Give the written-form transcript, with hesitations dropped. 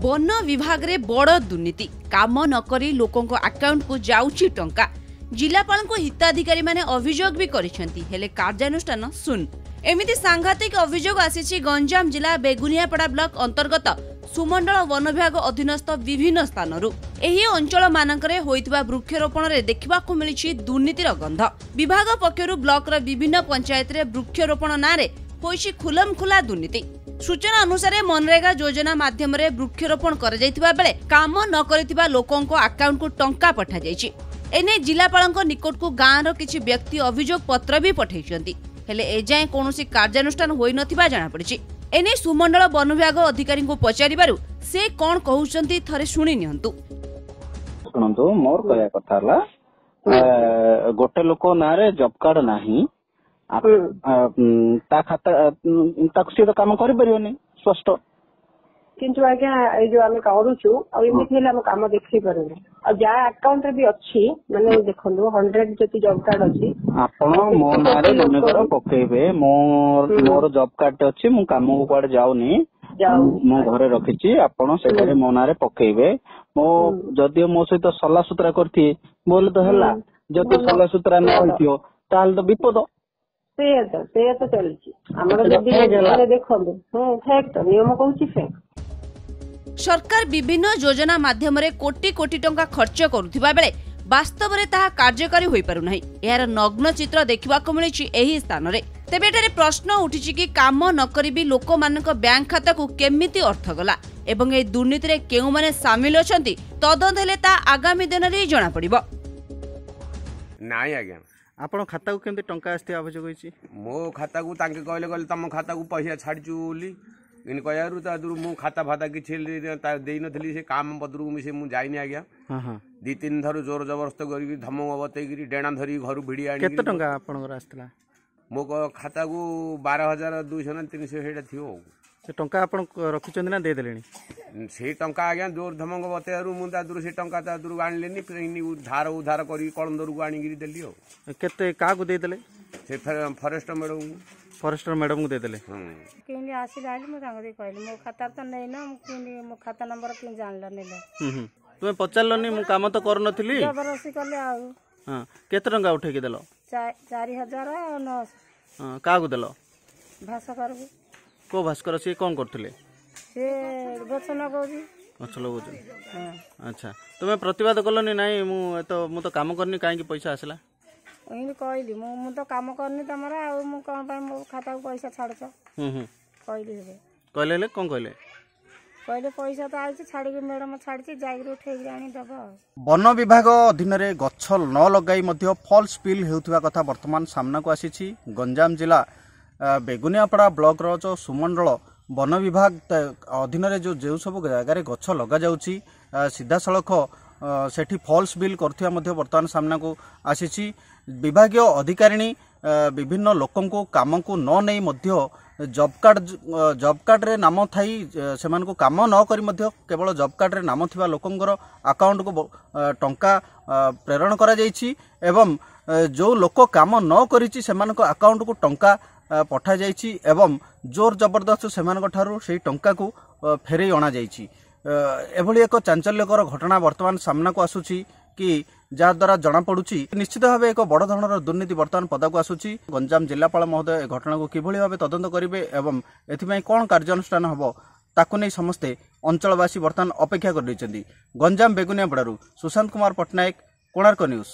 One विभाग रे बड़ दुर्नीति काम नकरी लोकों अकाउंट को जाउची टंका जिलापाल को हिताधिकारी माने अभियोग भी करिसेंती हेले कार्यानुष्ठान सुन एमिति सांघातिक अभियोग आसीछि गंजाम जिला बेगुनियापड़ा ब्लॉक अंतर्गत सुमंडल वन विभाग अधीनस्थ विभिन्न स्थानरू एही अंचल मानकरे होइतबा वृक्षरोपण रे देखिबाकू मिलिछि दुर्नीतिर गंध। विभाग पक्षरु ब्लॉक र विभिन्न पंचायत रे वृक्षरोपण नारे होइछि खुलम खुला दुर्नीति। सूचना अनुसार मनरेगा योजना माध्यम रे वृक्षरोपण कर जाइतिबा बेले काम न करितिबा लोकंको अकाउंट को टंका पठा जाइछि। एने जिलापालଙ୍କ निकट को गाँव रो किछि व्यक्ति अभियोग पत्र भी पठैछंती हेले एजाय कोनोसी कार्यानुष्ठान होई नथिबा जाना पड़िछि। एने सुमंडल वन विभाग अधिकारी को पचारिबारु से कोन कहउछंती थरे सुनि नियंतु। सुनंतु मोर कहया कथा हला गोटे लोक नारे जॉब कार्ड नाही ता खाता ताकसी तो काम करि परियोनी स्पष्ट किंतु आज्ञा ए जो आमे करूछु आ एमिति हेला हम काम देखि परबे आ जा अकाउंट रे भी अछि माने देखंदो 100 जति जॉब कार्ड अछि आपण मो नारे मनेकर पकेबे मोर जॉब कार्ड अछि मु काम को पड़ जाउनी मो घरे रखिछि आपण से घरे मो नारे पकेबे मो जदि मो सहित सल्ला सूत्रा करथि बोले तो हला जदि सल्ला सूत्रा न होइथियो ताल तो विपद से तो चलछि हमर जदि देखंदो फैक्ट नियम कहूछि फैक्ट सरकार विभिन्न योजना माध्यम रे कोटी कोटी टंका खर्च करुथिबा बेले वास्तव रे ताहा कार्यकारी होई पारु नाही। यार नग्न चित्र देखिबाकू मिलिछि एही स्थान रे। तेबे एठारे प्रश्न उठिछि कि काम न करिबी लोक मानक बैंक खाता को केमिति अर्थ गला एवं ए दुर्नीति रे केउ माने शामिल अछंती तदंत हेले ता आगामी दिन रे जणा पड़िबो। नाही आज्ञा आपण खाता को केमते टंका आस्ते अभियोग होइछि मो खाता को तांके कहले तम खाता को पैसा छाड़चु बोली इन कहयारु ता दूर मु खाता फाता किछि देई नथली से काम बदरू मिसे मु जाइनी आज्ञा दी तीन थरु जोर जबरदस्त करी धमक बतैगिरी डेणा धरी घर भिड़ी आनी केते टंका आपनकर आस्तला मो खाता को 12,200 ना 300 हेडा थियो से टंका आपण रखिचंदी ना दे देलेनी से टंका आज्ञा जोर धमक बतैयारु मु ता दूर से टंका ता दूर आनलेनी उधार करी कळंदर को आनी देली हो केते का को दे देले से फॉरेस्टर मैडम को दे देले किन आसी आली मो सांग दे कहली मो खाता तो नै ना मो खाता नंबर किन जानला नेले तुमे पचारलनी मु काम तो कर नथिली जबरदस्ती करले आ हां केते टंका उठे के देलो 4000 हां का को देलो भास्कर को भास्कर से कोन करथिले से गछन गौजी गछलो गौजी अच्छा तुमे प्रतिवाद करलनी नाही मु तो काम करनी काहे की पैसा आसला ओइनी कहली मु तो काम करनी तमरा आ मु कोन पय मो खाता को पैसा छाड़छ कहली हे कहले कोन कहले पैसा तो आइछ छाड़ी के मैडम छाड़ी जाई उठे आनी दबा। वन विभाग अधीन रे गछ न लगाई मध्य फॉल्स स्पिल हेउथबा कथा वर्तमान सामना को आसीछि। गंजाम जिला बेगुनियापड़ा ब्लॉक रो जो सुमंडल वन विभाग अधीन रे जो सब जगह गछ लगा जाउछि सीधा सड़क सेठी फॉल्स बिल करथिया मध्य वर्तमान सामना को आसीछि। विभागीय अधिकारिणी विभिन्न लोकों को काम को न नहीं मध्य जॉब कार्ड रे नाम थाई सेमान को काम न करी मध्य केवल जॉब कार्ड रे नाम थिबा लोकंगर अकाउंट को टंका प्रेरण करा जायछि एवं जो लोक काम न करिछि सेमान को अकाउंट को टंका पठा जायछि एवं जोर जबरदस्त सेमान ठारू सेही टंका को फेरै अणा जायछि। एभली एक चांचल्यकर घटना वर्तमान सामना को आसुछि कि जहाँ द्वारा जना पड़ुछि निश्चित भाव एक बड़ धरणर दुर्नीति वर्तमान पदाक आसुछि। गंजाम जिलापाल महोदय घटना को किभली भाव तदंत करिवे एवं एथिପାଇଁ कोन कार्यानुष्ठान हबो ताकु नै समस्ते अंचलवासी वर्तमान अपेक्षा कर रहिछन्ति। गंजाम बेगुनियापड़ारू सुशांत कुमार पटनायक, कोणार्क न्यूज।